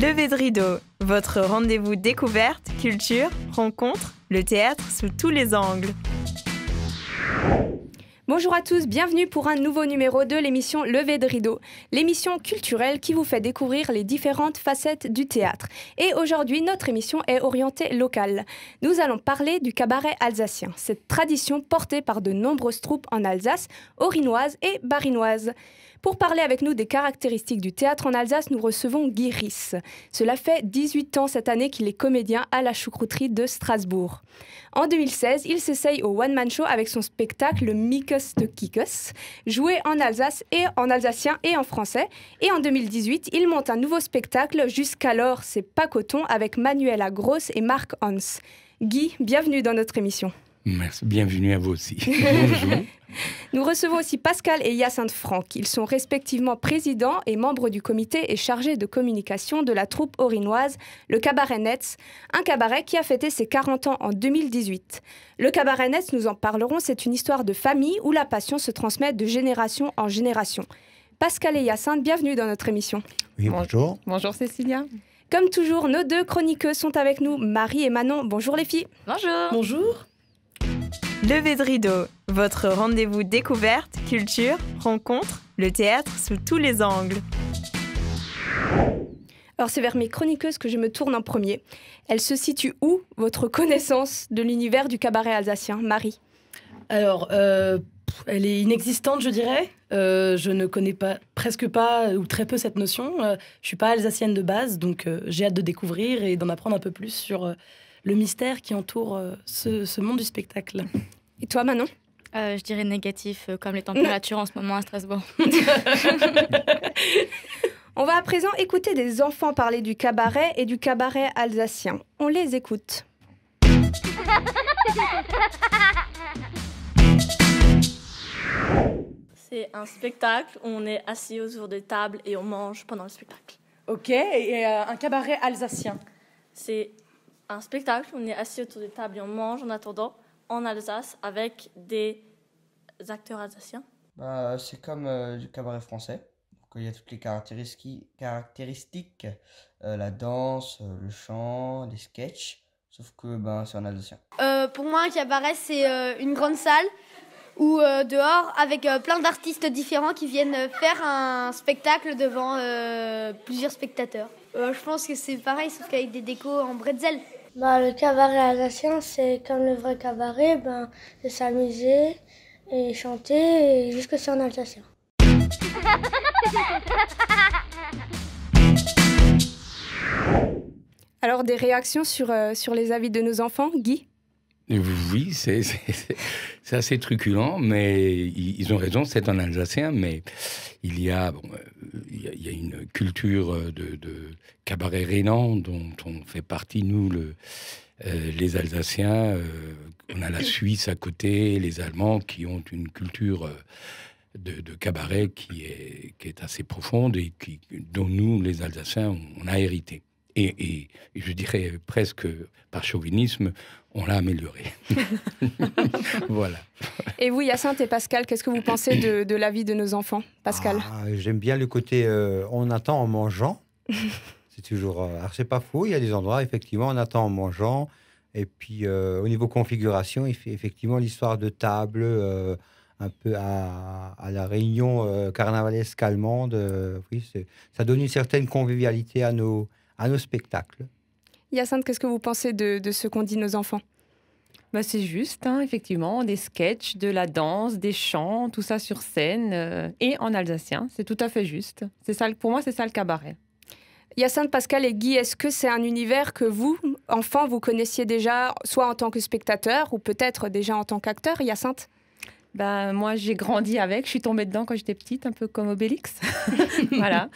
Levée de rideau, votre rendez-vous découverte, culture, rencontre, le théâtre sous tous les angles. Bonjour à tous, bienvenue pour un nouveau numéro de l'émission Levée de rideau, l'émission culturelle qui vous fait découvrir les différentes facettes du théâtre. Et aujourd'hui, notre émission est orientée locale. Nous allons parler du cabaret alsacien, cette tradition portée par de nombreuses troupes en Alsace, orinoises et barinoises. Pour parler avec nous des caractéristiques du théâtre en Alsace, nous recevons Guy Ris. Cela fait 18 ans cette année qu'il est comédien à la choucrouterie de Strasbourg. En 2016, il s'essaye au one-man show avec son spectacle Miekes de Kiekes, joué en Alsace et en alsacien et en français. Et en 2018, il monte un nouveau spectacle, Jusqu'alors c'est pas coton, avec Manuela Gross et Marc Hans. Guy, bienvenue dans notre émission. Merci, bienvenue à vous aussi. Bonjour. Nous recevons aussi Pascal et Hyacinthe Franck. Ils sont respectivement présidents et membres du comité et chargés de communication de la troupe orinoise, le Cabaret Netz, un cabaret qui a fêté ses 40 ans en 2018. Le Cabaret Netz, nous en parlerons, c'est une histoire de famille où la passion se transmet de génération en génération. Pascal et Hyacinthe, bienvenue dans notre émission. Oui, bonjour. Bonjour Cécilia. Comme toujours, nos deux chroniqueuses sont avec nous, Marie et Manon. Bonjour les filles. Bonjour. Bonjour. Levée de rideau, votre rendez-vous découverte, culture, rencontre, le théâtre sous tous les angles. Alors c'est vers mes chroniqueuses que je me tourne en premier. Elle se situe où, votre connaissance de l'univers du cabaret alsacien, Marie? Alors, elle est inexistante, je dirais. Je ne connais presque pas ou très peu cette notion. Je ne suis pas alsacienne de base, donc j'ai hâte de découvrir et d'en apprendre un peu plus sur le mystère qui entoure ce monde du spectacle. Et toi, Manon? Je dirais négatif, comme les températures en ce moment à Strasbourg. On va à présent écouter des enfants parler du cabaret et du cabaret alsacien. On les écoute. C'est un spectacle où on est assis autour de tables et on mange pendant le spectacle. Ok, et un cabaret alsacien? C'est un spectacle où on est assis autour de tables et on mange en attendant en Alsace avec des acteurs alsaciens. C'est comme du cabaret français. Donc, il y a toutes les caractéristiques, la danse, le chant, les sketchs, sauf que c'est en alsacien. Pour moi, un cabaret, c'est une grande salle où dehors, avec plein d'artistes différents qui viennent faire un spectacle devant plusieurs spectateurs. Je pense que c'est pareil, sauf qu'avec des décos en bretzel. Le cabaret alsacien, c'est comme le vrai cabaret, c'est s'amuser et chanter, et juste que c'est en alsacien. Alors, des réactions sur les avis de nos enfants, Guy? Oui, c'est assez truculent, mais ils ont raison, c'est en alsacien, mais il y a une culture de cabaret rhénan dont on fait partie, nous, les Alsaciens. On a la Suisse à côté, les Allemands qui ont une culture de cabaret qui est assez profonde et dont nous, les Alsaciens, on a hérité. Et je dirais presque par chauvinisme, on l'a amélioré. Voilà. Et vous, Hyacinthe et Pascal, qu'est-ce que vous pensez de la vie de nos enfants? Pascal? J'aime bien le côté on attend en mangeant. C'est toujours... alors, c'est pas faux, il y a des endroits, effectivement, on attend en mangeant. Et puis, au niveau configuration, il fait effectivement l'histoire de table, un peu à la réunion carnavalesque allemande. Oui, ça donne une certaine convivialité à nos spectacles. Hyacinthe, qu'est-ce que vous pensez de ce qu'ont dit nos enfants? C'est juste, effectivement, des sketchs, de la danse, des chants, tout ça sur scène et en alsacien. C'est tout à fait juste. C'est ça, pour moi, c'est ça le cabaret. Hyacinthe, Pascal et Guy, est-ce que c'est un univers que vous, enfants, vous connaissiez déjà, soit en tant que spectateur ou peut-être déjà en tant qu'acteur, Hyacinthe? Moi, j'ai grandi avec. Je suis tombée dedans quand j'étais petite, un peu comme Obélix. Voilà.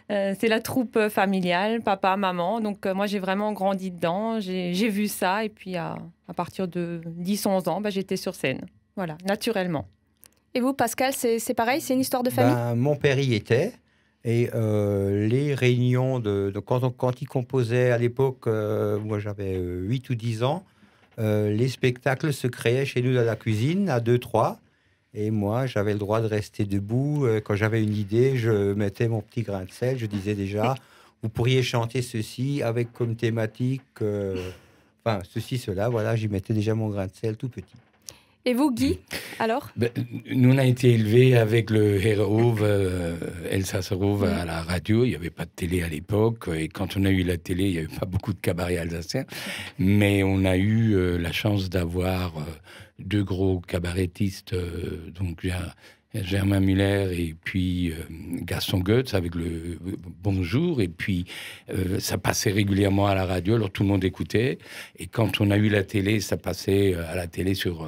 C'est la troupe familiale, papa, maman. Donc, moi, j'ai vraiment grandi dedans. J'ai vu ça. Et puis, à partir de 10-11 ans, j'étais sur scène. Voilà, naturellement. Et vous, Pascal, c'est pareil? C'est une histoire de famille? Mon père y était. Et les réunions, quand il composait à l'époque, moi, j'avais 8 ou 10 ans, les spectacles se créaient chez nous dans la cuisine, à 2-3. Et moi, j'avais le droit de rester debout. Quand j'avais une idée, je mettais mon petit grain de sel. Je disais déjà, vous pourriez chanter ceci avec comme thématique, enfin, ceci, cela. Voilà, j'y mettais déjà mon grain de sel tout petit. Et vous, Guy, alors? Nous, on a été élevés avec le Herrenhof, Elsass-Herrenhof à la radio. Il n'y avait pas de télé à l'époque. Et quand on a eu la télé, il n'y avait pas beaucoup de cabarets alsaciens. Mais on a eu la chance d'avoir deux gros cabarettistes. Donc, Germain Müller et puis Gaston Goetz avec le Bonjour. Et puis, ça passait régulièrement à la radio. Alors, tout le monde écoutait. Et quand on a eu la télé, ça passait à la télé sur...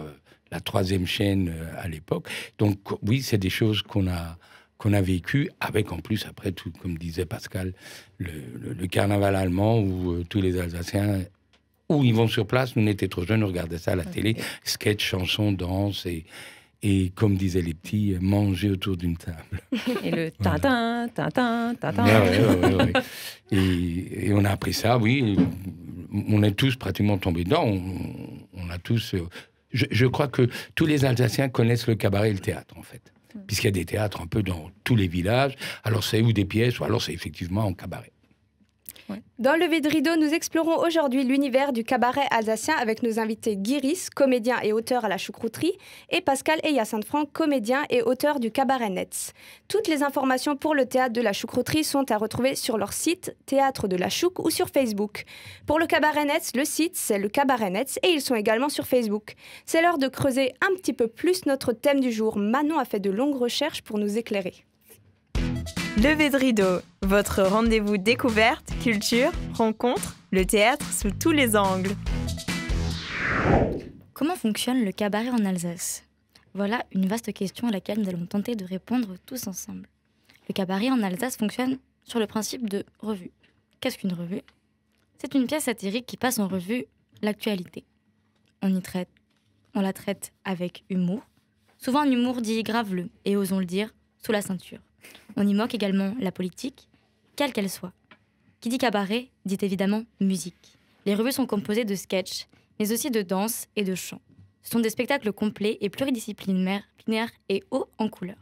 la 3e chaîne à l'époque. Donc oui, c'est des choses qu'on a vécues, avec en plus, après tout, comme disait Pascal, le carnaval allemand où tous les Alsaciens, où ils vont sur place, nous on était trop jeunes, on regardait ça à la télé, sketch, chansons, danse et comme disaient les petits, manger autour d'une table. Et le tintin, tintin, tintin. Ouais. Et on a appris ça, oui. On est tous pratiquement tombés dedans. On a tous... Je crois que tous les Alsaciens connaissent le cabaret et le théâtre, en fait. Puisqu'il y a des théâtres un peu dans tous les villages. Alors, c'est ou des pièces, ou alors c'est effectivement en cabaret. Dans Levé de rideau, nous explorons aujourd'hui l'univers du cabaret alsacien avec nos invités Guy Ris, comédien et auteur à la Choucrouterie, et Pascal Eya-Sainte-Franck, comédien et auteur du cabaret Netz. Toutes les informations pour le théâtre de la Choucrouterie sont à retrouver sur leur site Théâtre de la Chouc ou sur Facebook. Pour le cabaret Netz, le site c'est le cabaret Netz et ils sont également sur Facebook. C'est l'heure de creuser un petit peu plus notre thème du jour. Manon a fait de longues recherches pour nous éclairer. Levé de rideau, votre rendez-vous découverte, culture, rencontre, le théâtre sous tous les angles. Comment fonctionne le cabaret en Alsace? Voilà une vaste question à laquelle nous allons tenter de répondre tous ensemble. Le cabaret en Alsace fonctionne sur le principe de revue. Qu'est-ce qu'une revue? C'est une pièce satirique qui passe en revue l'actualité. On la traite avec humour, souvent un humour dit graveleux et, osons le dire, sous la ceinture. On y moque également la politique, quelle qu'elle soit. Qui dit cabaret, dit évidemment musique. Les revues sont composées de sketchs, mais aussi de danse et de chant. Ce sont des spectacles complets et pluridisciplinaires et hauts en couleurs.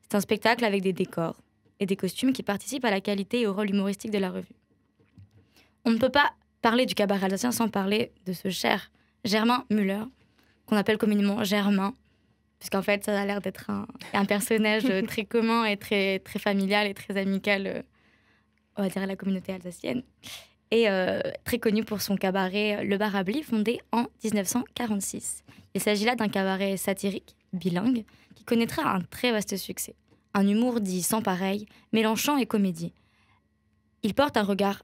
C'est un spectacle avec des décors et des costumes qui participent à la qualité et au rôle humoristique de la revue. On ne peut pas parler du cabaret alsacien sans parler de ce cher Germain Müller, qu'on appelle communément Germain, puisqu'en fait, ça a l'air d'être un personnage très commun et très, très familial et très amical, on va dire, à la communauté alsacienne. Et très connu pour son cabaret Le Bar à Blie, fondé en 1946. Il s'agit là d'un cabaret satirique, bilingue, qui connaîtra un très vaste succès. Un humour dit sans pareil, mêlant chant et comédie. Il porte un regard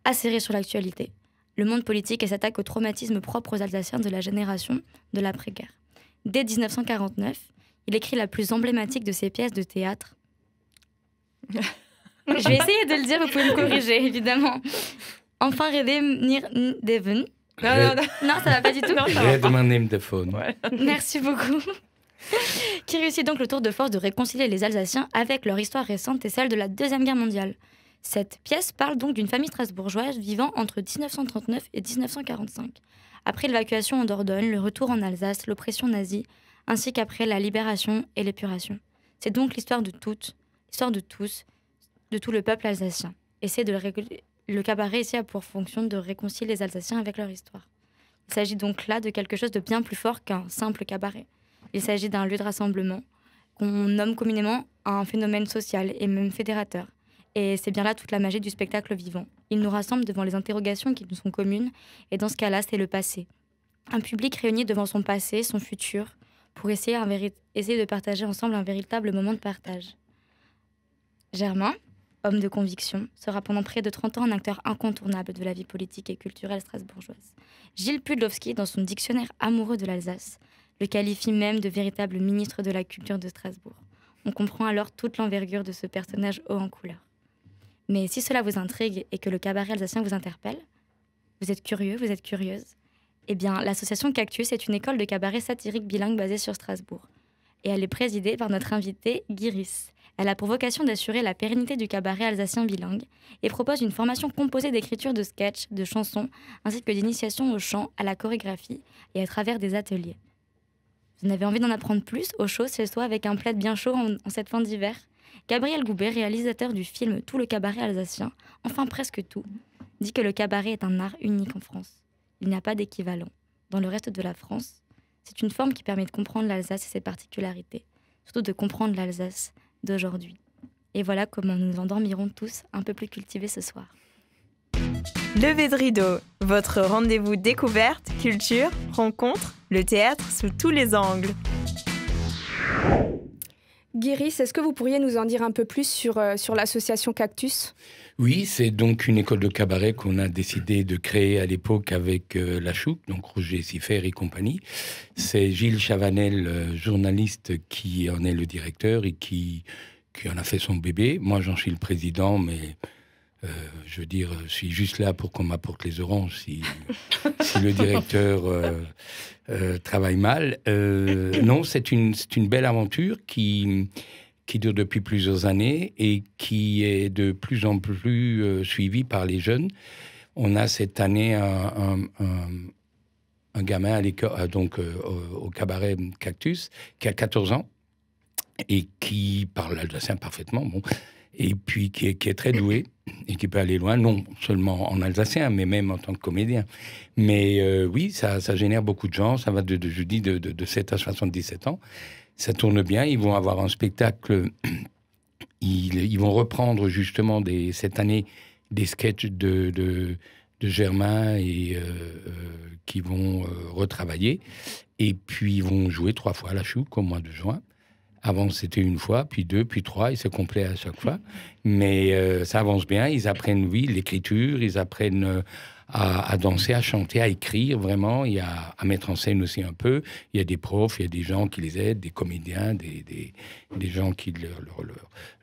acéré sur l'actualité, le monde politique et s'attaque aux traumatismes propres aux Alsaciens de la génération de l'après-guerre. Dès 1949, il écrit la plus emblématique de ses pièces de théâtre. Je vais essayer de le dire, vous pouvez me corriger, évidemment. Enfin, revenir Devon. Non, ça va pas du tout. Merci beaucoup. Qui réussit donc le tour de force de réconcilier les Alsaciens avec leur histoire récente et celle de la Deuxième Guerre mondiale. Cette pièce parle donc d'une famille strasbourgeoise vivant entre 1939 et 1945. Après l'évacuation en Dordogne, le retour en Alsace, l'oppression nazie, ainsi qu'après la libération et l'épuration. C'est donc l'histoire de toutes, l'histoire de tous, de tout le peuple alsacien. Le cabaret ici a pour fonction de réconcilier les Alsaciens avec leur histoire. Il s'agit donc là de quelque chose de bien plus fort qu'un simple cabaret. Il s'agit d'un lieu de rassemblement qu'on nomme communément un phénomène social et même fédérateur. Et c'est bien là toute la magie du spectacle vivant. Il nous rassemble devant les interrogations qui nous sont communes, et dans ce cas-là, c'est le passé. Un public réuni devant son passé, son futur, pour essayer de partager ensemble un véritable moment de partage. Germain, homme de conviction, sera pendant près de 30 ans un acteur incontournable de la vie politique et culturelle strasbourgeoise. Gilles Pudlowski, dans son dictionnaire amoureux de l'Alsace, le qualifie même de véritable ministre de la culture de Strasbourg. On comprend alors toute l'envergure de ce personnage haut en couleur. Mais si cela vous intrigue et que le cabaret alsacien vous interpelle, vous êtes curieux, vous êtes curieuse, eh bien, l'association Cactus est une école de cabaret satirique bilingue basée sur Strasbourg. Et elle est présidée par notre invité, Guy Ris. Elle a pour vocation d'assurer la pérennité du cabaret alsacien bilingue et propose une formation composée d'écriture de sketchs, de chansons, ainsi que d'initiation au chant, à la chorégraphie et à travers des ateliers. Vous avez envie d'en apprendre plus au chaud chez soi avec un plaid bien chaud en cette fin d'hiver? Gabriel Goubet, réalisateur du film Tout le cabaret alsacien, enfin presque tout, dit que le cabaret est un art unique en France. Il n'y a pas d'équivalent. Dans le reste de la France, c'est une forme qui permet de comprendre l'Alsace et ses particularités, surtout de comprendre l'Alsace d'aujourd'hui. Et voilà comment nous nous endormirons tous un peu plus cultivés ce soir. Levée de rideau, votre rendez-vous découverte, culture, rencontre, le théâtre sous tous les angles. Guiris, est-ce que vous pourriez nous en dire un peu plus sur l'association Cactus ? Oui, c'est donc une école de cabaret qu'on a décidé de créer à l'époque avec la Chouc, donc Roger Siffert et compagnie. C'est Gilles Chavanel, journaliste, qui en est le directeur et qui en a fait son bébé. Moi, j'en suis le président, mais je veux dire, je suis juste là pour qu'on m'apporte les oranges si le directeur travaille mal. Non, c'est une belle aventure qui dure depuis plusieurs années et qui est de plus en plus suivie par les jeunes. On a cette année un gamin à l'école, donc au cabaret Cactus, qui a 14 ans et qui parle l'alsacien parfaitement, bon, et puis qui est très doué et qui peut aller loin, non seulement en alsacien, mais même en tant que comédien. Mais oui, ça génère beaucoup de gens, ça va je dis de 7 à 77 ans. Ça tourne bien, ils vont avoir un spectacle, ils vont reprendre justement cette année des sketchs de Germain et qui vont retravailler. Et puis ils vont jouer 3 fois à la Chouc au mois de juin. Avant, c'était 1 fois, puis 2, puis 3, et c'est complet à chaque fois. Mais ça avance bien, ils apprennent, oui, l'écriture, ils apprennent à danser, à chanter, à écrire, vraiment, et à mettre en scène aussi un peu. Il y a des profs, il y a des gens qui les aident, des comédiens, des gens qui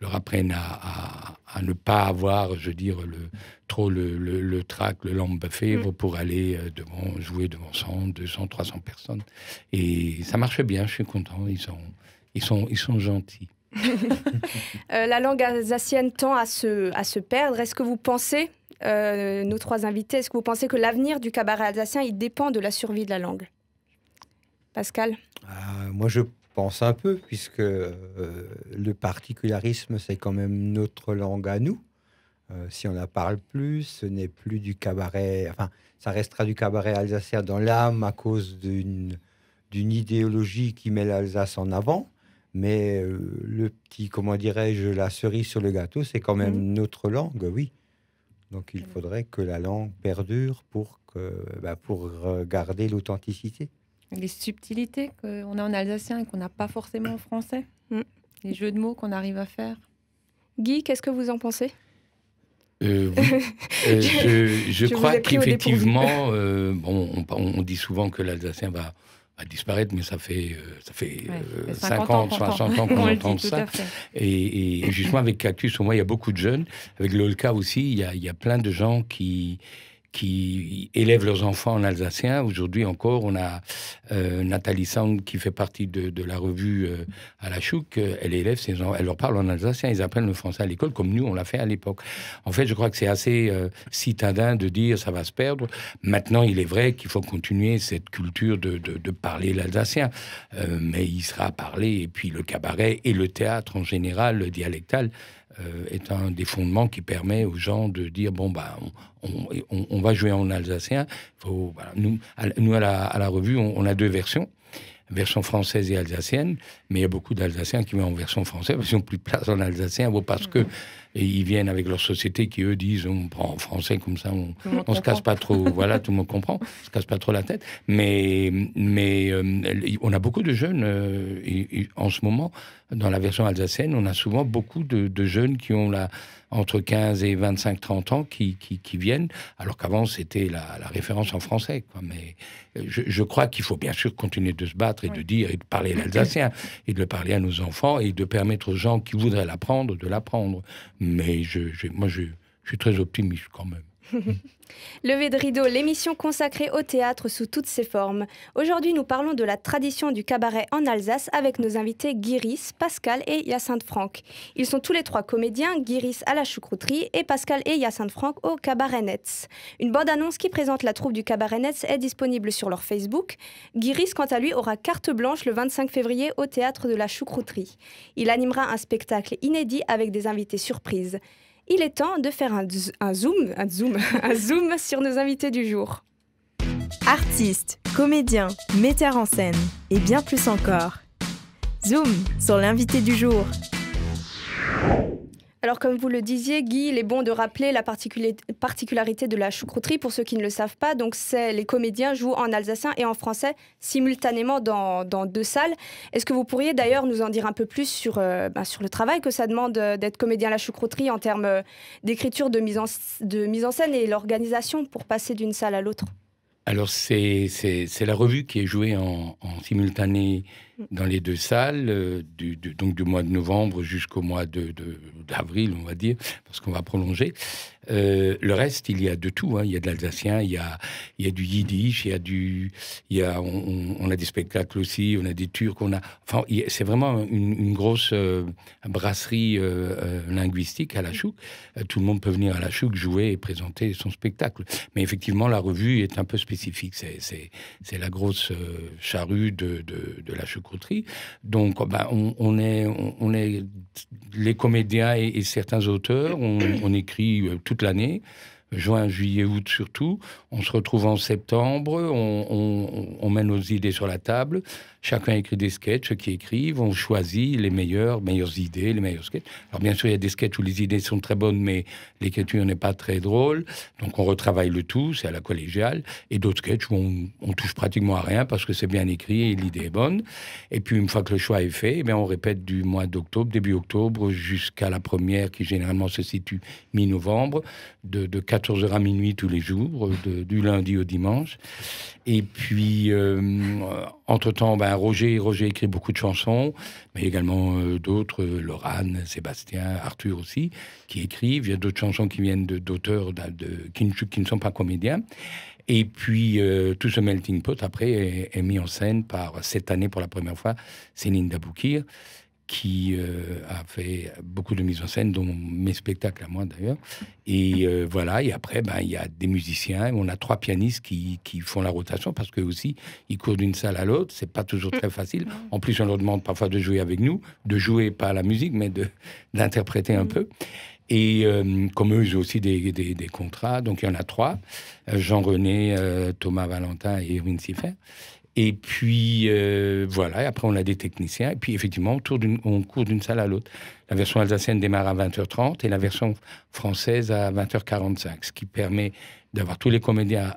leur apprennent à ne pas avoir, je veux dire, trop le trac, le lampe-fèvre pour aller jouer devant 100, 200, 300 personnes. Et ça marche bien, je suis content, ils sont gentils. La langue alsacienne tend à se perdre. Est-ce que vous pensez, nos 3 invités, est-ce que vous pensez que l'avenir du cabaret alsacien, il dépend de la survie de la langue ? Pascal ? Moi, je pense un peu, puisque le particularisme, c'est quand même notre langue à nous. Si on la parle plus, ce n'est plus du cabaret... Enfin, ça restera du cabaret alsacien dans l'âme à cause d'une idéologie qui met l'Alsace en avant. Mais le petit, comment dirais-je, la cerise sur le gâteau, c'est quand même notre langue, oui. Donc il faudrait que la langue perdure pour garder l'authenticité. Les subtilités qu'on a en alsacien et qu'on n'a pas forcément en français. Les jeux de mots qu'on arrive à faire. Guy, qu'est-ce que vous en pensez ? Oui. Je crois qu'effectivement, on dit souvent que l'alsacien va disparaître, mais ça fait 50, 60 ans qu'on entend ça. Et justement, avec Cactus, au moins, il y a beaucoup de jeunes. Avec l'Olka aussi, il y a plein de gens qui élèvent leurs enfants en alsacien. Aujourd'hui encore, on a Nathalie Sand qui fait partie de la revue à la Chouc. Elle élève ses enfants, elle leur parle en alsacien. Ils apprennent le français à l'école comme nous, on l'a fait à l'époque. En fait, je crois que c'est assez citadin de dire ça va se perdre. Maintenant, il est vrai qu'il faut continuer cette culture de parler l'alsacien. Mais il sera parlé, et puis le cabaret et le théâtre en général, le dialectal, est un des fondements qui permet aux gens de dire on va jouer en alsacien. Nous à la revue, on a 2 version française et alsacienne, mais il y a beaucoup d'Alsaciens qui vont en version française parce qu'ils n'ont plus de place en alsacien, parce que ils viennent avec leur société qui, eux, disent on prend en français comme ça, on se casse pas trop, voilà, tout le monde comprend, on se casse pas trop la tête. Mais on a beaucoup de jeunes, et en ce moment, dans la version alsacienne, on a souvent beaucoup de jeunes qui ont entre 15 et 25, 30 ans qui viennent, alors qu'avant, c'était la référence en français, quoi. Mais je crois qu'il faut bien sûr continuer de se battre et de dire et de parler l'alsacien, et de le parler à nos enfants, et de permettre aux gens qui voudraient l'apprendre, de l'apprendre. Mais moi, je suis très optimiste quand même. Levé de rideau, l'émission consacrée au théâtre sous toutes ses formes. Aujourd'hui, nous parlons de la tradition du cabaret en Alsace avec nos invités Guiris, Pascal et Hyacinthe Franck. Ils sont tous les trois comédiens, Guiris à la choucrouterie et Pascal et Hyacinthe Franck au Cabaret Netz. Une bande-annonce qui présente la troupe du Cabaret Netz est disponible sur leur Facebook. Guiris, quant à lui, aura carte blanche le 25 février au théâtre de la choucrouterie. Il animera un spectacle inédit avec des invités surprises. Il est temps de faire un zoom sur nos invités du jour. Artistes, comédiens, metteurs en scène et bien plus encore. Zoom sur l'invité du jour. Alors comme vous le disiez, Guy, il est bon de rappeler la particularité de la choucrouterie pour ceux qui ne le savent pas. Donc les comédiens jouent en alsacien et en français simultanément dans 2 salles. Est-ce que vous pourriez d'ailleurs nous en dire un peu plus sur le travail que ça demande d'être comédien à la choucrouterie en termes d'écriture, de mise en scène et l'organisation pour passer d'une salle à l'autre? Alors, c'est la revue qui est jouée en simultané dans les 2 salles, donc du mois de novembre jusqu'au mois d'avril, on va dire, parce qu'on va prolonger. Le reste, il y a de tout. Hein. Il y a de l'alsacien, il y a du yiddish, on a des spectacles aussi, on a des turcs, c'est vraiment une grosse brasserie linguistique à la Chouk. Tout le monde peut venir à la Chouk jouer et présenter son spectacle. Mais effectivement, la revue est un peu spécifique. C'est la grosse charrue de la choucrouterie. Donc, on est les comédiens et certains auteurs, on écrit toute l'année, juin, juillet, août surtout. On se retrouve en septembre, on met nos idées sur la table. Chacun écrit des sketchs, ceux qui écrivent, on choisit les meilleures idées, les meilleurs sketchs. Alors bien sûr, il y a des sketchs où les idées sont très bonnes, mais l'écriture n'est pas très drôle. Donc on retravaille le tout, c'est à la collégiale. Et d'autres sketchs où on touche pratiquement à rien parce que c'est bien écrit et l'idée est bonne. Et puis une fois que le choix est fait, on répète du mois d'octobre, début octobre, jusqu'à la première qui généralement se situe mi-novembre, de 14h à minuit tous les jours, du lundi au dimanche. Et puis, entre-temps, Roger écrit beaucoup de chansons, mais également d'autres, Laurane, Sébastien, Arthur aussi, qui écrivent. Il y a d'autres chansons qui viennent d'auteurs qui ne sont pas comédiens. Et puis, tout ce melting pot, après, est mis en scène par, cette année, pour la première fois, Céline Daboukir, qui a fait beaucoup de mises en scène, dont mes spectacles à moi d'ailleurs. Et voilà, et après, il y a des musiciens, on a 3 pianistes qui font la rotation, parce qu'eux aussi, ils courent d'une salle à l'autre, c'est pas toujours très facile. En plus, on leur demande parfois de jouer avec nous, de jouer pas la musique, mais d'interpréter un peu. Et comme eux, ils ont aussi des contrats, donc il y en a 3, Jean-René, Thomas Valentin et Erwin Siffer. Et puis, voilà, et après on a des techniciens, et puis effectivement, on court d'une salle à l'autre. La version alsacienne démarre à 20h30 et la version française à 20h45, ce qui permet d'avoir tous les comédiens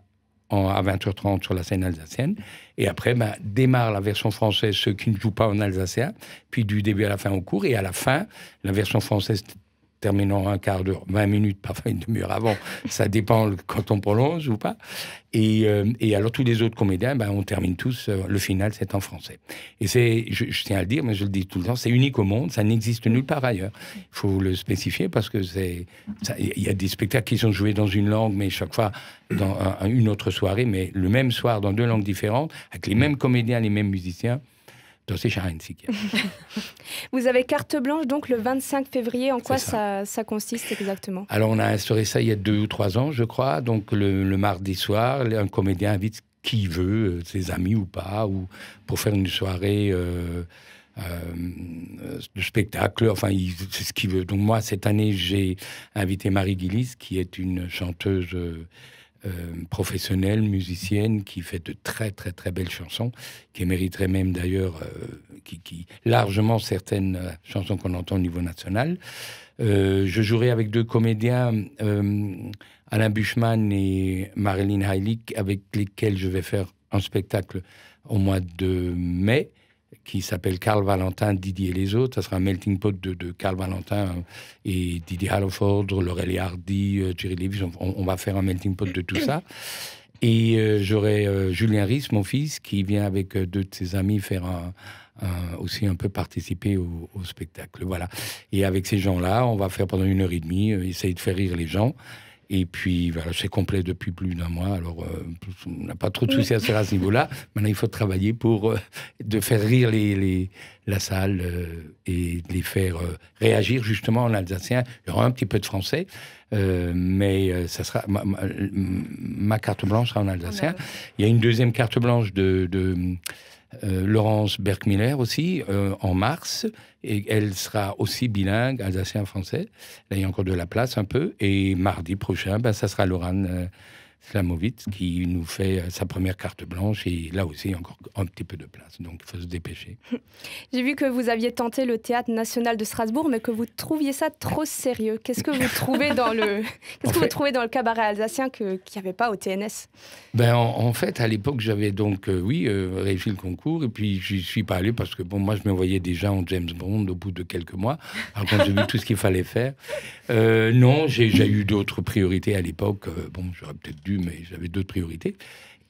à 20h30 sur la scène alsacienne. Et après, démarre la version française, ceux qui ne jouent pas en alsacien, puis du début à la fin on court, et à la fin, la version française terminant un quart d'heure, 20 minutes, parfois une demi-heure avant, ça dépend quand on prolonge ou pas. Et alors tous les autres comédiens, on termine tous, le final c'est en français. Et je tiens à le dire, mais je le dis tout le temps, c'est unique au monde, ça n'existe nulle part ailleurs. Il faut le spécifier parce que il y a des spectacles qui sont joués dans une langue, mais chaque fois dans une autre soirée, mais le même soir dans 2 langues différentes, avec les mêmes comédiens, les mêmes musiciens. Vous avez carte blanche donc le 25 février. En quoi ça consiste exactement? Alors on a instauré ça il y a 2 ou 3 ans, je crois. Donc le mardi soir, un comédien invite qui veut, ses amis ou pas, ou pour faire une soirée de spectacle. Enfin, c'est ce qu'il veut. Donc moi, cette année, j'ai invité Marie Guilis, qui est une chanteuse professionnelle, musicienne, qui fait de très très très belles chansons, qui mériterait même d'ailleurs qui largement certaines chansons qu'on entend au niveau national. Je jouerai avec 2 comédiens, Alain Buchmann et Marilyn Heilig, avec lesquels je vais faire un spectacle au mois de mai, qui s'appelle Karl Valentin, Didier et les autres. Ça sera un melting pot de Karl Valentin et Didier Halford, Laurel Hardy, Jerry Lewis. On va faire un melting pot de tout ça. Et j'aurai Julien Ries, mon fils, qui vient avec 2 de ses amis faire aussi un peu participer au spectacle. Voilà. Et avec ces gens-là, on va faire pendant 1h30, essayer de faire rire les gens. Et puis, voilà, c'est complet depuis plus d'un mois. Alors, on n'a pas trop de soucis à se faire à ce niveau-là. Maintenant, il faut travailler pour de faire rire la salle et de les faire réagir justement en alsacien. Il y aura un petit peu de français, mais ça sera ma carte blanche sera en alsacien. Il y a une deuxième carte blanche de Laurence Berkmiller aussi, en mars, et elle sera aussi bilingue, alsacien-français. Là, il y a encore de la place un peu. Et mardi prochain, ça sera Laurent Slamovitz qui nous fait sa première carte blanche. Et là aussi, il y a encore un petit peu de place. Donc, il faut se dépêcher. J'ai vu que vous aviez tenté le Théâtre National de Strasbourg, mais que vous trouviez ça trop sérieux. Qu'est-ce que vous trouvez dans le cabaret alsacien qu'il n'y avait pas au TNS? En fait, à l'époque, j'avais donc, réussi le concours. Et puis, je n'y suis pas allé parce que, moi, je me voyais déjà en James Bond au bout de quelques mois. Alors, quand j'ai vu tout ce qu'il fallait faire. Non, j'ai eu d'autres priorités à l'époque. J'aurais peut-être dû, mais j'avais d'autres priorités.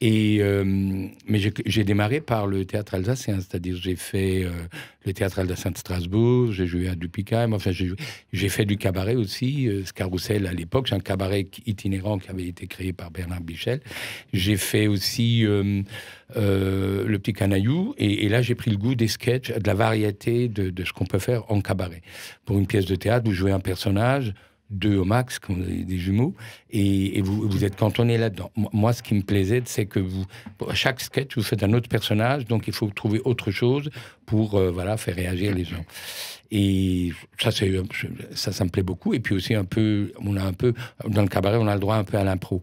Mais j'ai démarré par le théâtre alsacien, c'est-à-dire j'ai fait le théâtre alsacien de Strasbourg, j'ai joué à Dupikheim, enfin j'ai fait du cabaret aussi, Scaroussel à l'époque, c'est un cabaret itinérant qui avait été créé par Bernard Bichel. J'ai fait aussi Le Petit Canaillou, et là j'ai pris le goût des sketchs, de la variété de ce qu'on peut faire en cabaret. Pour une pièce de théâtre, vous jouez un personnage, 2 au max, comme des jumeaux, et vous êtes cantonné là-dedans. Moi, ce qui me plaisait, c'est que à chaque sketch, vous faites un autre personnage, donc il faut trouver autre chose pour faire réagir les gens. Et ça me plaît beaucoup. Et puis aussi dans le cabaret, on a le droit un peu à l'impro.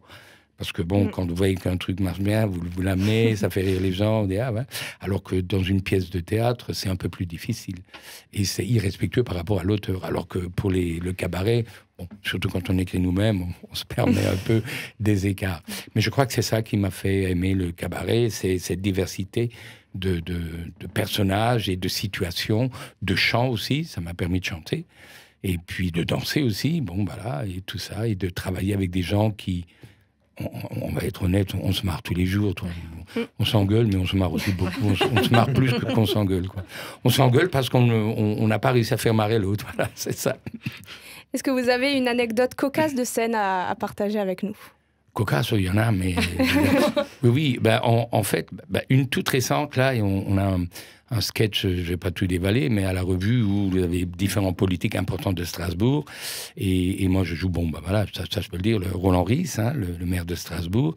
Parce que quand vous voyez qu'un truc marche bien, vous l'amenez, ça fait rire les gens, on dit, ah ouais. Alors que dans une pièce de théâtre, c'est un peu plus difficile. Et c'est irrespectueux par rapport à l'auteur. Alors que pour le cabaret, surtout quand on écrit nous-mêmes, on se permet un peu des écarts. Mais je crois que c'est ça qui m'a fait aimer le cabaret, c'est cette diversité de personnages et de situations, de chants aussi, ça m'a permis de chanter. Et puis de danser aussi, et tout ça, et de travailler avec des gens qui... On va être honnête, on se marre tous les jours. On s'engueule, mais on se marre aussi beaucoup. On se marre plus que qu'on s'engueule. On s'engueule parce qu'on n'a pas réussi à faire marrer l'autre. Voilà, c'est ça. Est-ce que vous avez une anecdote cocasse de scène à partager avec nous? Cocasse, il y en a, mais... oui. En fait, une toute récente, là, on a un sketch, je ne vais pas tout dévaler, mais à la revue où il y avait différents politiques importants de Strasbourg. Et moi, je joue, ça je peux le dire, le Roland Ries, le maire de Strasbourg.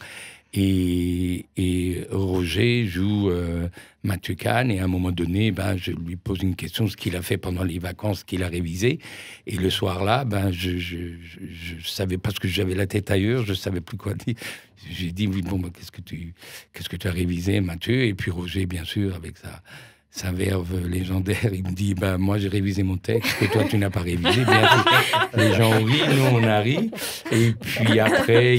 Et Roger joue Mathieu Kahn, et à un moment donné, je lui pose une question, ce qu'il a fait pendant les vacances, qu'il a révisé. Et le soir-là, je savais pas, parce que j'avais la tête ailleurs, je savais plus quoi dire. J'ai dit, oui, qu'est-ce que tu as révisé, Mathieu? Et puis Roger, bien sûr, avec sa verve légendaire, il me dit, moi j'ai révisé mon texte, que toi tu n'as pas révisé. Bien sûr, les gens ont ri, nous on a ri. Et puis après,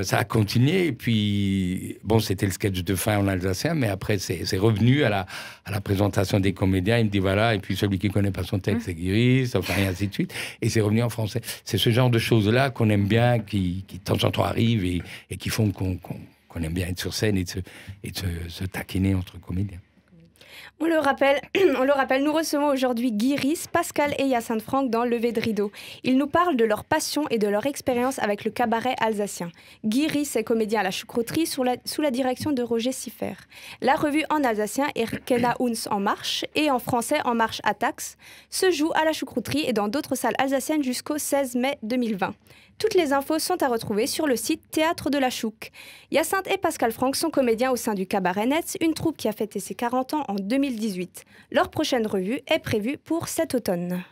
ça a continué. Et puis, c'était le sketch de fin en alsacien, mais après, c'est revenu à la présentation des comédiens. Il me dit, voilà, et puis celui qui ne connaît pas son texte, c'est Guiris, enfin, et ainsi de suite. Et c'est revenu en français. C'est ce genre de choses-là qu'on aime bien, qui de temps en temps arrivent et qui font qu'on aime bien être sur scène et de se taquiner entre comédiens. On le rappelle, nous recevons aujourd'hui Guiris, Pascal et Hyacinthe Franck dans Lever de rideau. Ils nous parlent de leur passion et de leur expérience avec le cabaret alsacien. Guiris est comédien à la choucrouterie sous la direction de Roger Siffer. La revue en alsacien est Kena Uns en marche et en français En marche à Tax se joue à la choucrouterie et dans d'autres salles alsaciennes jusqu'au 16 mai 2020. Toutes les infos sont à retrouver sur le site Théâtre de la Chouc. Hyacinthe et Pascal Franck sont comédiens au sein du Cabaret Netz, une troupe qui a fêté ses 40 ans en 2018. Leur prochaine revue est prévue pour cet automne.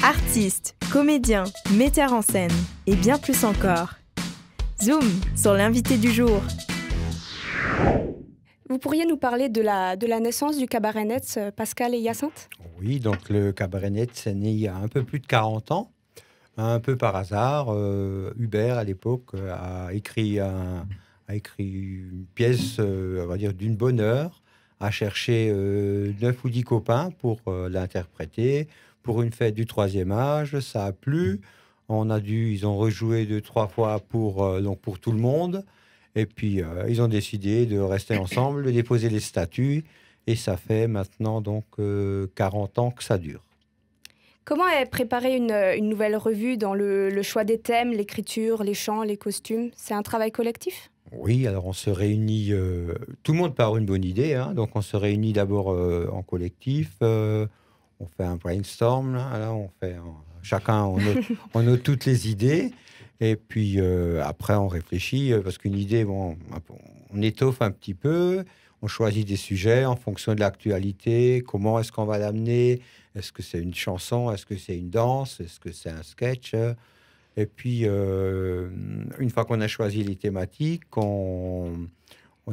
Artistes, comédiens, metteurs en scène et bien plus encore. Zoom sur l'invité du jour. Vous pourriez nous parler de la naissance du Cabaret Netz, Pascal et Hyacinthe? Oui, donc le Cabaret Netz est né il y a un peu plus de 40 ans. Un peu par hasard, Hubert, à l'époque, a écrit une pièce, on va dire, d'une bonne heure, a cherché 9 ou 10 copains pour l'interpréter. Pour une fête du 3e âge, ça a plu. Ils ont rejoué 2-3 fois pour tout le monde. Et puis, ils ont décidé de rester ensemble, de déposer les statuts. Et ça fait maintenant donc 40 ans que ça dure. Comment est préparée une nouvelle revue dans le choix des thèmes, l'écriture, les chants, les costumes? C'est un travail collectif? Oui, alors on se réunit, tout le monde part une bonne idée, hein, donc on se réunit d'abord en collectif, on fait un brainstorm, là, chacun on note toutes les idées, et puis après on réfléchit, parce qu'une idée, bon, on étoffe un petit peu, on choisit des sujets en fonction de l'actualité, comment est-ce qu'on va l'amener, est-ce que c'est une chanson, est-ce que c'est une danse, est-ce que c'est un sketch. Et puis, une fois qu'on a choisi les thématiques, on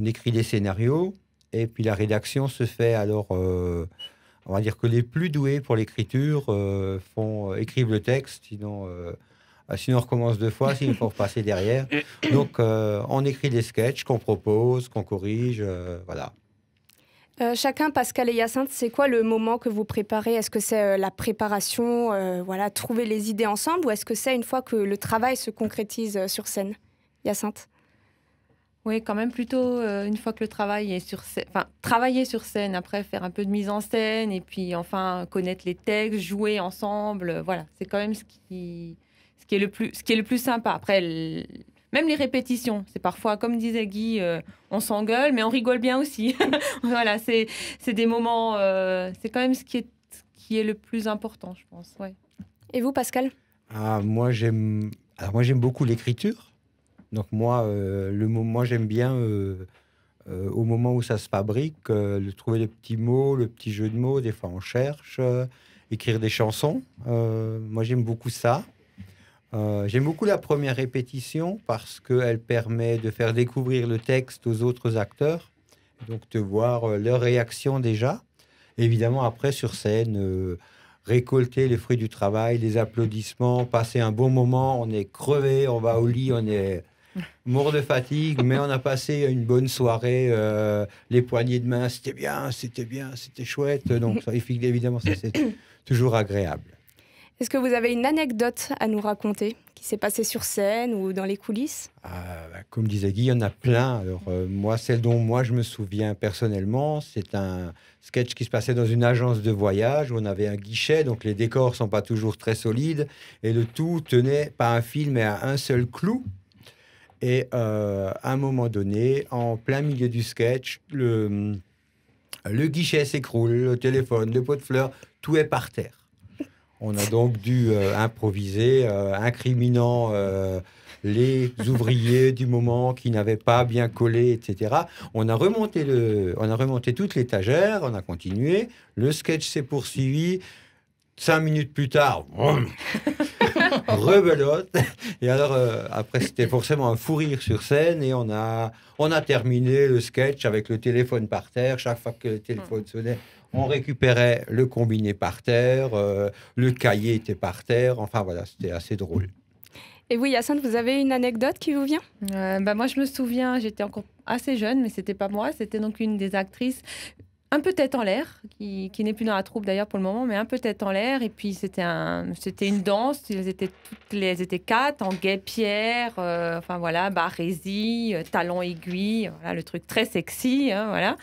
écrit les scénarios. Et puis, la rédaction se fait. Alors, on va dire que les plus doués pour l'écriture écrivent le texte. Sinon, on recommence 2 fois, sinon il faut repasser derrière. Donc, on écrit des sketchs qu'on propose, qu'on corrige. Voilà. Chacun, Pascal et Hyacinthe, c'est quoi le moment que vous préparez? Est-ce que c'est la préparation, trouver les idées ensemble, ou est-ce que c'est une fois que le travail se concrétise sur scène? Hyacinthe? Oui, quand même plutôt une fois que le travail est sur scène, enfin travailler sur scène, après faire un peu de mise en scène, et puis enfin connaître les textes, jouer ensemble, voilà, c'est quand même ce qui est le plus sympa. Après, même les répétitions, c'est parfois, comme disait Guy, on s'engueule, mais on rigole bien aussi. Voilà, c'est des moments, c'est quand même ce qui est le plus important, je pense. Ouais. Et vous, Pascal? Moi, j'aime beaucoup l'écriture. Donc moi, j'aime bien, au moment où ça se fabrique, trouver les petits mots, le petit jeu de mots. Des fois, on cherche, écrire des chansons. Moi, j'aime beaucoup ça. J'aime beaucoup la première répétition parce qu'elle permet de faire découvrir le texte aux autres acteurs, donc de voir leur réaction déjà. Évidemment, après, sur scène, récolter les fruits du travail, les applaudissements, passer un bon moment, on est crevé, on va au lit, on est mort de fatigue, mais on a passé une bonne soirée, les poignées de main, c'était bien, c'était chouette, donc ça, évidemment, ça c'est toujours agréable. Est-ce que vous avez une anecdote à nous raconter qui s'est passée sur scène ou dans les coulisses? Comme disait Guy, il y en a plein. Alors, moi, celle dont moi je me souviens personnellement, c'est un sketch qui se passait dans une agence de voyage où on avait un guichet, donc les décors ne sont pas toujours très solides, et le tout tenait pas à un fil, mais à un seul clou. Et à un moment donné, en plein milieu du sketch, le guichet s'écroule, le téléphone, le pot de fleurs, tout est par terre. On a donc dû improviser, incriminant les ouvriers du moment qui n'avaient pas bien collé, etc. On a remonté toute l'étagère, on a continué. Le sketch s'est poursuivi. 5 minutes plus tard, rebelote. Et alors, après, c'était forcément un fou rire sur scène. Et on a terminé le sketch avec le téléphone par terre. Chaque fois que le téléphone sonnait, on récupérait le combiné par terre, le cahier était par terre. Enfin, voilà, c'était assez drôle. Et vous, Hyacinthe, vous avez une anecdote qui vous vient? Moi, je me souviens, j'étais encore assez jeune, mais c'était pas moi. C'était donc une des actrices, un peu tête en l'air, qui n'est plus dans la troupe d'ailleurs pour le moment, mais un peu tête en l'air. Et puis, c'était une danse. Elles étaient 4 en guêpière, enfin voilà, barésie, talons aiguilles, voilà, le truc très sexy, hein, voilà.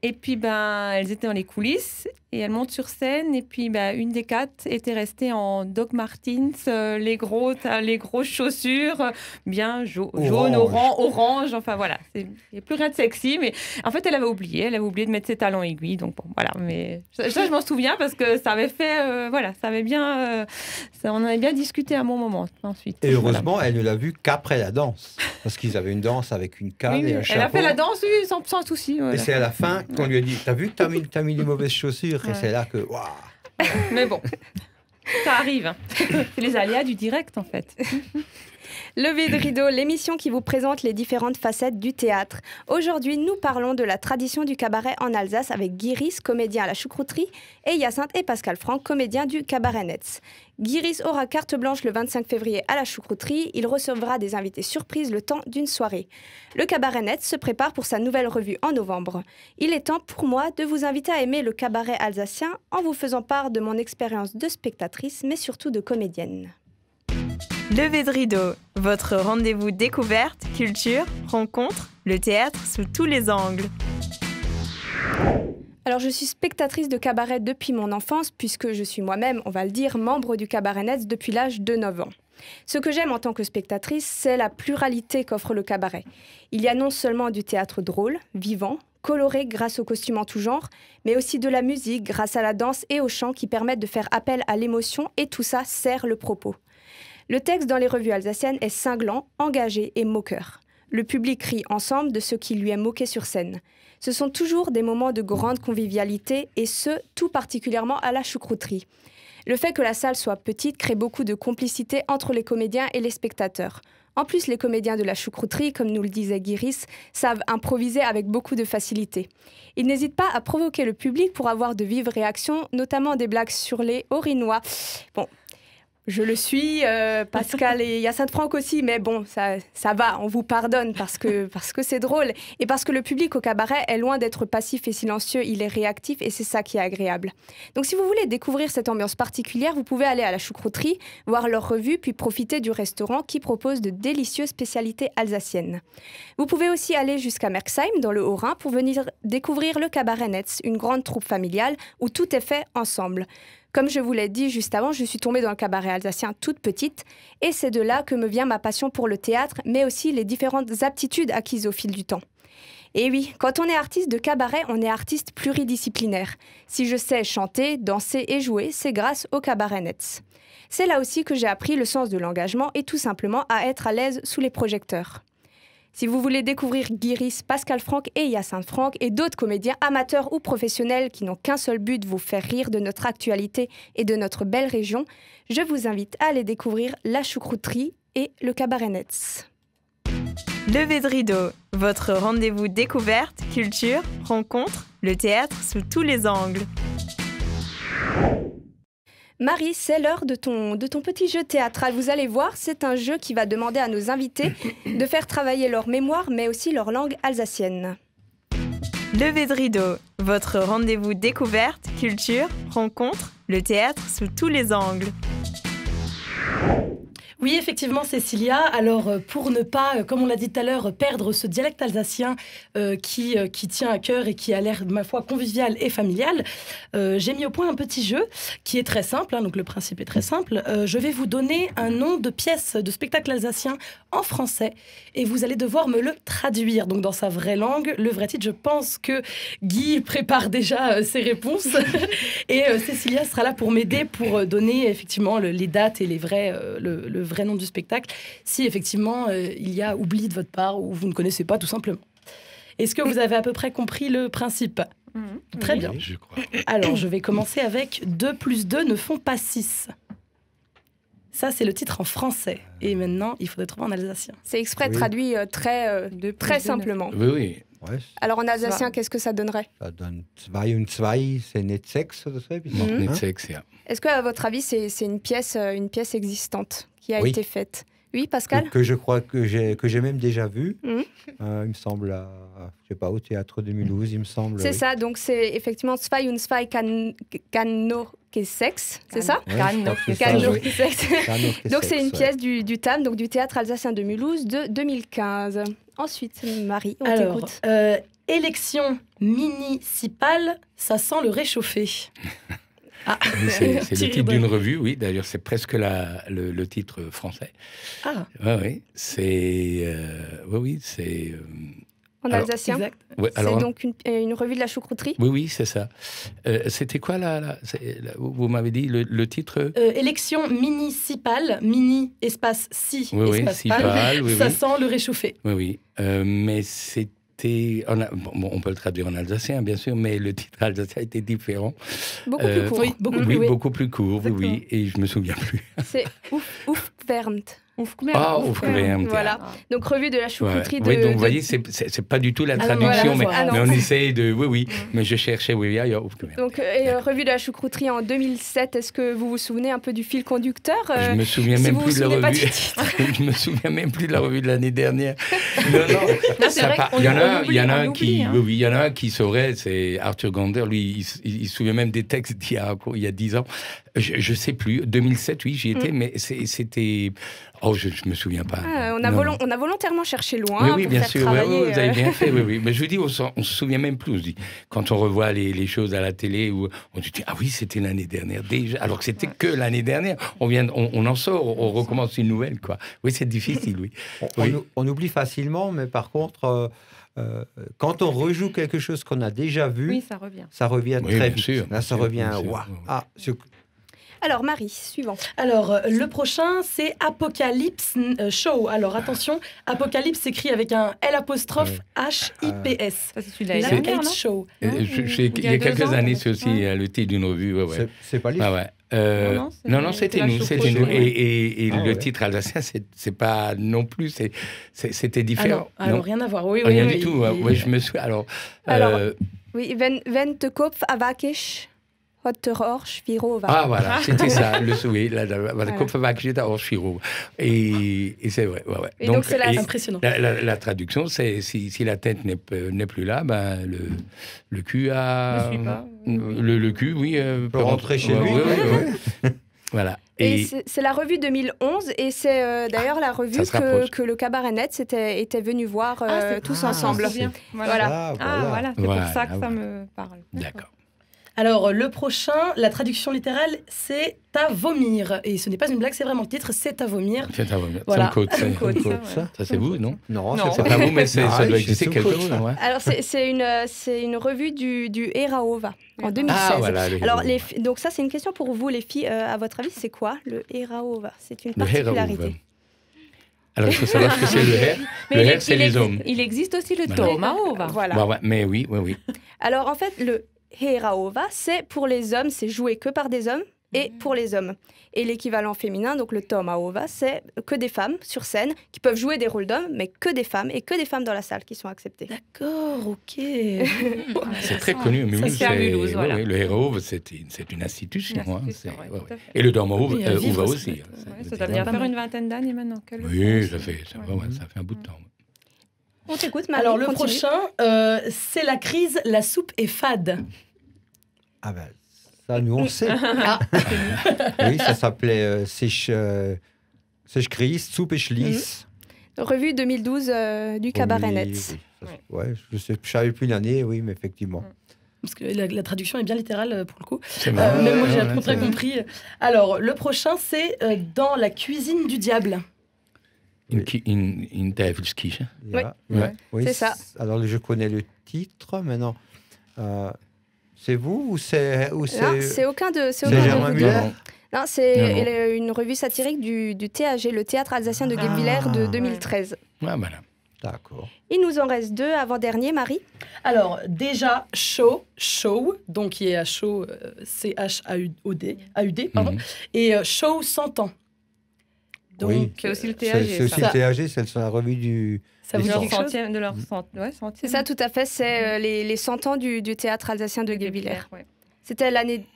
Et puis, elles étaient dans les coulisses et elles montent sur scène. Et puis, une des 4 était restée en Doc Martens, les grosses chaussures, bien jaune, orange. Enfin, voilà. Il n'y a plus rien de sexy. Mais en fait, elle avait oublié de mettre ses talons aiguilles. Donc, bon, voilà. Mais ça, je m'en souviens parce que ça avait fait... ça avait bien... on avait bien discuté à un bon moment ensuite. Et heureusement, elle ne l'a vu qu'après la danse. Parce qu'ils avaient une danse avec une canne et un chapeau. Elle a fait la danse, oui, sans souci. Voilà. Et c'est à la fin qu'on lui a dit, t'as vu que t'as mis les mauvaises chaussures? Et c'est là que, waouh. Mais bon, ça arrive. Hein. C'est les aléas du direct, en fait. Levé de rideau, l'émission qui vous présente les différentes facettes du théâtre. Aujourd'hui, nous parlons de la tradition du cabaret en Alsace avec Guy Ris, comédien à la Choucrouterie, et Hyacinthe et Pascal Franck, comédiens du Cabaret Netz. Guy Ris aura carte blanche le 25 février à la Choucrouterie. Il recevra des invités surprises le temps d'une soirée. Le Cabaret Netz se prépare pour sa nouvelle revue en novembre. Il est temps pour moi de vous inviter à aimer le cabaret alsacien en vous faisant part de mon expérience de spectatrice, mais surtout de comédienne. Levé de rideau, votre rendez-vous découverte, culture, rencontre, le théâtre sous tous les angles. Alors, je suis spectatrice de cabaret depuis mon enfance, puisque je suis moi-même, on va le dire, membre du Cabaret Netz depuis l'âge de 9 ans. Ce que j'aime en tant que spectatrice, c'est la pluralité qu'offre le cabaret. Il y a non seulement du théâtre drôle, vivant, coloré grâce aux costumes en tout genre, mais aussi de la musique grâce à la danse et au chant qui permettent de faire appel à l'émotion, et tout ça sert le propos. Le texte dans les revues alsaciennes est cinglant, engagé et moqueur. Le public rit ensemble de ce qui lui est moqué sur scène. Ce sont toujours des moments de grande convivialité, et ce, tout particulièrement à la choucrouterie. Le fait que la salle soit petite crée beaucoup de complicité entre les comédiens et les spectateurs. En plus, les comédiens de la choucrouterie, comme nous le disait Guiris, savent improviser avec beaucoup de facilité. Ils n'hésitent pas à provoquer le public pour avoir de vives réactions, notamment des blagues sur les Orinois. Bon, je le suis, Pascal et Hyacinthe Franck aussi, mais bon, ça va, on vous pardonne parce que c'est drôle et parce que le public au cabaret est loin d'être passif et silencieux, il est réactif et c'est ça qui est agréable. Donc si vous voulez découvrir cette ambiance particulière, vous pouvez aller à la choucrouterie, voir leur revue, puis profiter du restaurant qui propose de délicieuses spécialités alsaciennes. Vous pouvez aussi aller jusqu'à Merxheim, dans le Haut-Rhin, pour venir découvrir le Cabaret Netz, une grande troupe familiale où tout est fait ensemble. Comme je vous l'ai dit juste avant, je suis tombée dans le cabaret alsacien toute petite et c'est de là que me vient ma passion pour le théâtre, mais aussi les différentes aptitudes acquises au fil du temps. Et oui, quand on est artiste de cabaret, on est artiste pluridisciplinaire. Si je sais chanter, danser et jouer, c'est grâce au Cabaret Netz. C'est là aussi que j'ai appris le sens de l'engagement et tout simplement à être à l'aise sous les projecteurs. Si vous voulez découvrir Guiris, Pascal Franck et Hyacinthe Franck et d'autres comédiens amateurs ou professionnels qui n'ont qu'un seul but, vous faire rire de notre actualité et de notre belle région, je vous invite à aller découvrir la choucrouterie et le Cabaret Netz. Levée de rideau, votre rendez-vous découverte, culture, rencontre, le théâtre sous tous les angles. Marie, c'est l'heure de ton petit jeu théâtral. Vous allez voir, c'est un jeu qui va demander à nos invités de faire travailler leur mémoire, mais aussi leur langue alsacienne. Levée de rideau, votre rendez-vous découverte, culture, rencontre, le théâtre sous tous les angles. Oui, effectivement, Cécilia. Alors, pour ne pas, comme on l'a dit tout à l'heure, perdre ce dialecte alsacien qui tient à cœur et qui a l'air, ma foi, convivial et familial, j'ai mis au point un petit jeu qui est très simple. Donc, le principe est très simple. Je vais vous donner un nom de pièce de spectacle alsacien en français et vous allez devoir me le traduire. Donc, dans sa vraie langue, le vrai titre. Je pense que Guy prépare déjà ses réponses et Cécilia sera là pour m'aider pour donner effectivement les dates et les vrais, le vrai nom du spectacle, si effectivement il y a oubli de votre part ou vous ne connaissez pas tout simplement. Est-ce que vous avez à peu près compris le principe ? Très bien. Je crois. Alors, je vais commencer avec 2 + 2 ne font pas 6. Ça, c'est le titre en français. Et maintenant, il faudrait trouver en alsacien. C'est exprès traduit très simplement. Oui, oui. Ouais, Alors en alsacien, qu'est-ce que ça donnerait ? ça donne 2 und 2, c'est net 6 oder so. Net 6, ja. Est-ce que, à votre avis, c'est une pièce existante qui a été faite ? Oui, Pascal ? Que je crois que j'ai même déjà vu. Il me semble, je sais pas, au théâtre de Mulhouse, il me semble. C'est ça, donc c'est effectivement 2 und 2 kann noch Gesex, c'est ça ? Kann noch Gesex. Donc c'est une pièce du TAM, donc du Théâtre Alsacien de Mulhouse de 2015. Ensuite, Marie, on t'écoute. Élection municipale, ça sent le réchauffé. Ah. C'est le titre d'une revue, oui. D'ailleurs, c'est presque le titre français. Ah. Oui, c'est... oui, c'est... En alsacien. Exact. Ouais, c'est donc une revue de la choucrouterie. Oui, c'est ça. C'était quoi, vous m'avez dit, le titre Élection municipale, mini, espace, si, espace, cipale, ça sent le réchauffé. Oui. Mais c'était... on peut le traduire en alsacien, bien sûr, mais le titre alsacien était différent. Beaucoup plus court. Oui, beaucoup plus court, oui, et je ne me souviens plus. C'est Aufgewärmt. Aufgewärmt. Voilà. Donc, revue de la choucrouterie de... Oui, donc vous voyez, c'est pas du tout la traduction, mais on essaye de... Oui, mais je cherchais, Aufgewärmt. Donc, revue de la choucrouterie en 2007, est-ce que vous vous souvenez un peu du fil conducteur ? Je me souviens même plus de la revue. Je me souviens même plus de la revue de l'année dernière. Non, c'est vrai Il y en a, qu'on il y en a on un oublie, qui, hein. oui, il y en a un qui saurait, c'est Arthur Gander. Lui, il se souvient même des textes il y a 10 ans. Je sais plus. 2007, oui, j'y étais, mais c'était. Oh, je me souviens pas. On Non. a volontairement cherché loin Oui, pour bien faire sûr. Oui, travailler. vous avez bien fait. Oui. Mais je vous dis, on se souvient même plus. Je dis, quand on revoit les choses à la télé, où on se dit, ah oui, c'était l'année dernière déjà. Alors que c'était que l'année dernière. On en sort, on recommence une nouvelle, quoi. Oui, c'est difficile, oui. On oublie facilement, mais par contre, quand on rejoue quelque chose qu'on a déjà vu, Oui, ça revient. ça revient Oui, très bien vite. sûr, Là, bien ça sûr, revient. bien sûr. Waouh. Ah, Alors, Marie, suivant. Alors, le prochain, c'est Apocalypse Show. Alors, attention, Apocalypse s'écrit avec un L apostrophe H-I-P-S. Ça, c'est celui de l'année La dernière, Hate non Show. Il y a quelques années, c'est aussi le titre d'une revue. Ouais. c'est pas les. Ah ouais. Non, c'était la nous, Choucroute, c'était nous. ouais. Et Ah le ouais. titre alsacien, c'est pas non plus, c'était Ah différent. non, alors Non, rien à voir. Oui, rien oui, du oui. tout. Ouais, je me suis. Alors, Oui, wenn de Kopf avakisch, hat der Orsch Virova. ah voilà, c'était ça, le souhait. La Kopfwag, j'étais à Orschiro. Et c'est vrai. Ouais. Et donc, c'est impressionnant. La traduction, c'est si la tête n'est plus là, ben le cul a. Ne suit pas. Le cul, oui. peut rentrer chez lui. Oui. Voilà. Et c'est la revue 2011 et c'est d'ailleurs la revue ça se rapproche. que le Cabaret Net était venu voir tous ensemble. Bien. Voilà. Voilà, c'est pour ça que ça Voilà. me parle. D'accord. Alors, le prochain, la traduction littérale, c'est à vomir. Et ce n'est pas une blague, c'est vraiment le titre, c'est à vomir. C'est un Voilà. Ça, c'est vous, non? Non, Non. C'est pas vous, mais ça doit c'est exister tout quelque cool, chose. là. Ouais. Alors c'est une revue du Eraova en 2016. Ah, voilà. Alors donc ça c'est une question pour vous les filles. À votre avis c'est quoi le Eraova? C'est une Le particularité. Heraova. Alors, il faut savoir ce que c'est le Her. Le Her, c'est les hommes. Il existe aussi le Voilà. Tomahova. Voilà. Ouais, mais oui. Alors en fait le Heraova c'est pour les hommes, c'est joué que par des hommes et pour les hommes. Et l'équivalent féminin, donc le Tomahova, c'est que des femmes sur scène qui peuvent jouer des rôles d'hommes, mais que des femmes, et que des femmes dans la salle qui sont acceptées. D'accord, ok. C'est très connu. Mais Ça oui, se fait à Mulhouse, voilà. le Heraova, c'est une institution. Une hein, institution, c'est- ouais, ouais. tout à fait. Et le Dormahova Oui, à vivre, ça aussi. doit être- hein, Ouais, c'est- ça doit bien faire une vingtaine d'années maintenant. qu'elle le Oui, fait. ça fait un bout de temps. On t'écoute, Marie. Alors, le continue. prochain, c'est la crise, la soupe est fade. Ah ben, ça, nous, on sait. Ah. Oui, ça s'appelait Sechkries, Soupe et Schlies. Revue 2012 du Cabaret Net. Ouais, je ne savais plus l'année, oui, mais effectivement. Parce que la traduction est bien littérale pour le coup. C'est marrant. Même moi, j'ai Ouais, à peu près c'est- compris. Alors, le prochain, c'est dans la cuisine du diable. Une Teufelskyche. Voilà. Ouais. Oui, c'est ça. Alors, je connais le titre, maintenant. C'est vous ou c'est... Non, c'est aucun de C'est Germain vous. Muller. Non, c'est Non. une revue satirique du TAG, le Théâtre Alsacien de Guebwiller de 2013. Ouais, voilà. D'accord. Il nous en reste deux avant-dernier, Marie. Alors, déjà, show, donc qui est à show, C-H-A-U-D, pardon, Mhm. et show 100 ans. Donc, Oui. C'est aussi le C'est TAG. aussi ça. le TAG, c'est la revue du... ça vous Les dit De leur quelque chose centième. De leur C'est centième. ça, tout à fait. C'est les 100 ans du Théâtre Alsacien de Guebwiller. Ouais. C'était l'année...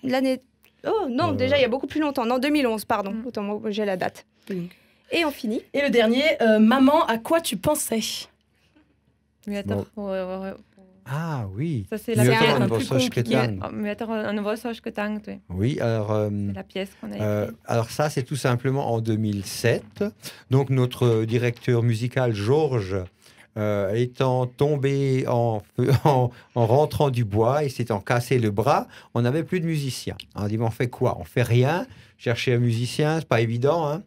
Oh non, déjà, il y a beaucoup plus longtemps. Non, 2011, pardon. Mm. Autant moi, j'ai la date. Oui. Et on finit. Et le dernier, maman, à quoi tu pensais? Mais attends, Ah oui. ça c'est la C'est pièce un un peu peu compliqué. compliquée. Mais attends, un vossage que t'as, oui. Oui, alors... C'est la pièce qu'on a écrite. alors ça, c'est tout simplement en 2007. Donc notre directeur musical, Georges, étant tombé en rentrant du bois et s'étant cassé le bras, on n'avait plus de musiciens. On a dit, mais on fait quoi? On fait rien. Chercher un musicien, c'est pas évident. Hein.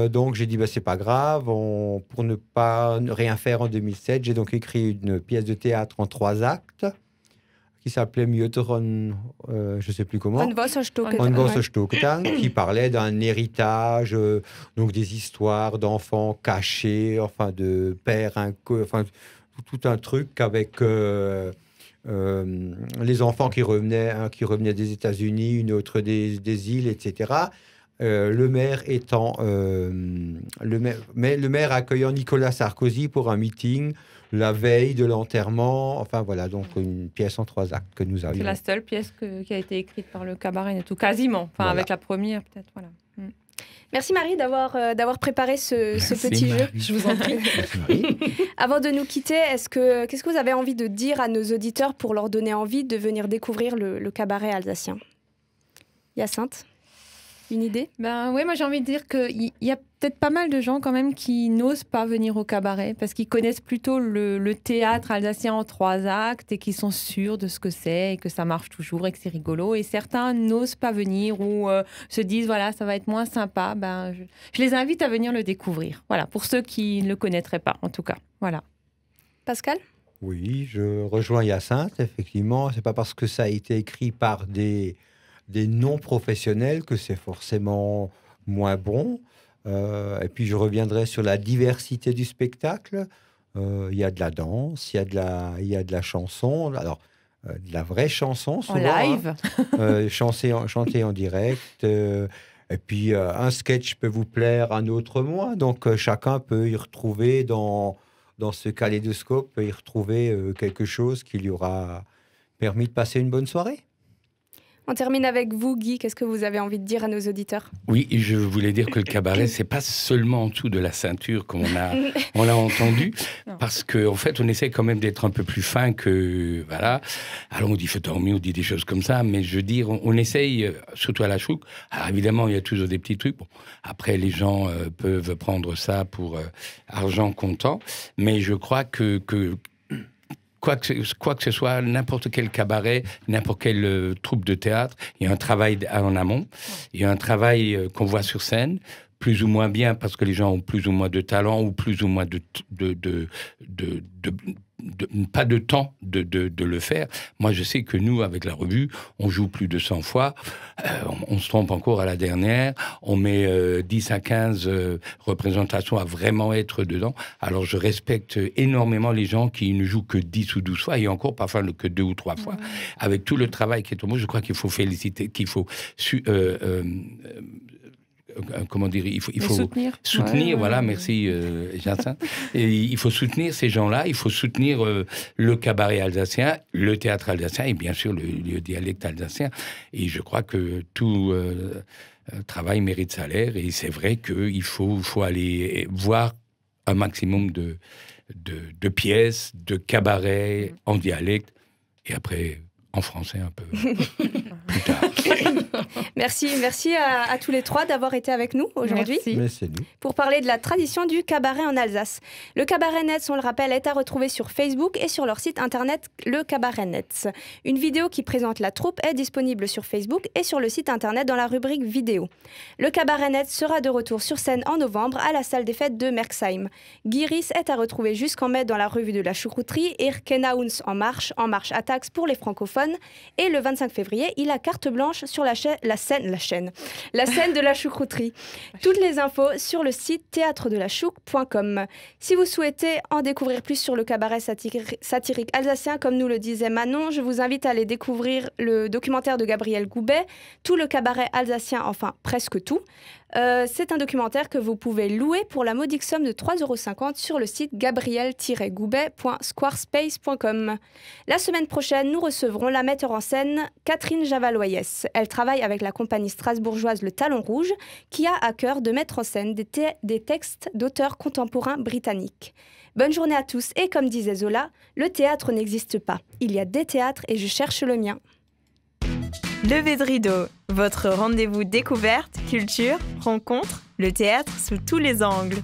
Donc j'ai dit, c'est pas grave. Pour ne pas rien faire en 2007, j'ai donc écrit une pièce de théâtre en 3 actes qui s'appelait Mjöteron, je sais plus comment. Un Vossage Token. Un Ouais. Vossage Token, qui parlait d'un héritage, donc des histoires d'enfants cachés, enfin de pères, enfin tout un truc avec les enfants qui revenaient, un qui revenait des États-Unis, une autre des îles, etc. Le maire étant le maire accueillant Nicolas Sarkozy pour un meeting la veille de l'enterrement. Enfin voilà, donc une pièce en 3 actes que nous C'est avions. la seule pièce qui a été écrite par le Cabaret et tout, quasiment. Enfin, Voilà. avec la première, peut-être, voilà. Merci Marie d'avoir préparé ce petit jeu. Je vous en prie. Avant de nous quitter, qu'est-ce que vous avez envie de dire à nos auditeurs pour leur donner envie de venir découvrir le cabaret alsacien? Hyacinthe, une idée? Oui, moi j'ai envie de dire qu'il y a peut-être pas mal de gens quand même qui n'osent pas venir au cabaret parce qu'ils connaissent plutôt le théâtre alsacien en 3 actes et qui sont sûrs de ce que c'est et que ça marche toujours et que c'est rigolo. Et certains n'osent pas venir ou se disent voilà, ça va être moins sympa. Je les invite à venir le découvrir. Voilà, pour ceux qui ne le connaîtraient pas en tout cas. Voilà. Pascal? Oui, je rejoins Hyacinthe. Effectivement, c'est pas parce que ça a été écrit par des non-professionnels que c'est forcément moins bon. Et puis, je reviendrai sur la diversité du spectacle. Il y a de la danse, il y a de la chanson. Alors, de la vraie chanson, souvent. En live. Chanter en direct. Et puis, un sketch peut vous plaire, un autre moins. Donc, chacun peut y retrouver dans ce kaléidoscope, peut y retrouver quelque chose qui lui aura permis de passer une bonne soirée. On termine avec vous, Guy. Qu'est-ce que vous avez envie de dire à nos auditeurs? Oui, je voulais dire que le cabaret, c'est pas seulement en dessous de la ceinture, comme on l'a entendu, parce qu'en fait, on essaie quand même d'être un peu plus fin que... Voilà. Alors, on dit Feutormi, on dit des choses comme ça, mais je veux dire, on essaye, surtout à la Chouk. Alors, évidemment, il y a toujours des petits trucs. Bon, après, les gens peuvent prendre ça pour argent comptant, mais je crois que quoi que ce soit, n'importe quel cabaret, n'importe quelle troupe de théâtre, il y a un travail en amont, il y a un travail qu'on voit sur scène, plus ou moins bien parce que les gens ont plus ou moins de talent ou plus ou moins pas de temps de le faire. Moi, je sais que nous, avec la revue, on joue plus de 100 fois. On se trompe encore à la dernière. On met 10 à 15 représentations à vraiment être dedans. Alors, je respecte énormément les gens qui ne jouent que 10 ou 12 fois, et encore parfois que 2 ou 3 fois. Avec tout le travail qui est au mot, je crois qu'il faut féliciter, qu'il faut... comment dire, il faut soutenir, voilà, merci Hyacinthe. Il faut soutenir ces gens-là, il faut soutenir le cabaret alsacien, le théâtre alsacien et bien sûr le dialecte alsacien. Et je crois que tout travail mérite salaire, et c'est vrai qu'il faut aller voir un maximum de pièces, de cabarets en dialecte, et après en français un peu plus tard. Merci à tous les 3 d'avoir été avec nous aujourd'hui pour parler de la tradition du cabaret en Alsace. Le Cabaret Netz, on le rappelle, est à retrouver sur Facebook et sur leur site internet Le Cabaret Netz. Une vidéo qui présente la troupe est disponible sur Facebook et sur le site internet dans la rubrique vidéo. Le Cabaret Netz sera de retour sur scène en novembre à la salle des fêtes de Merxheim. Guy Ris est à retrouver jusqu'en mai dans la revue de la choucrouterie et Kenauns en marche Attacks pour les francophones. Et le 25 février, il a carte blanche sur la scène de la choucrouterie. Toutes les infos sur le site théâtredelachouk.com. Si vous souhaitez en découvrir plus sur le cabaret satirique alsacien, comme nous le disait Manon, je vous invite à aller découvrir le documentaire de Gabriel Goubet, Tout le cabaret alsacien, enfin presque tout. C'est un documentaire que vous pouvez louer pour la modique somme de 3,50 € sur le site gabriel-goubet.squarespace.com. La semaine prochaine, nous recevrons la metteur en scène Catherine Javaloyès. Elle travaille avec la compagnie strasbourgeoise Le Talon Rouge, qui a à cœur de mettre en scène des textes d'auteurs contemporains britanniques. Bonne journée à tous, et comme disait Zola, le théâtre n'existe pas. Il y a des théâtres et je cherche le mien. Levée de rideau, votre rendez-vous découverte, culture, rencontre, le théâtre sous tous les angles.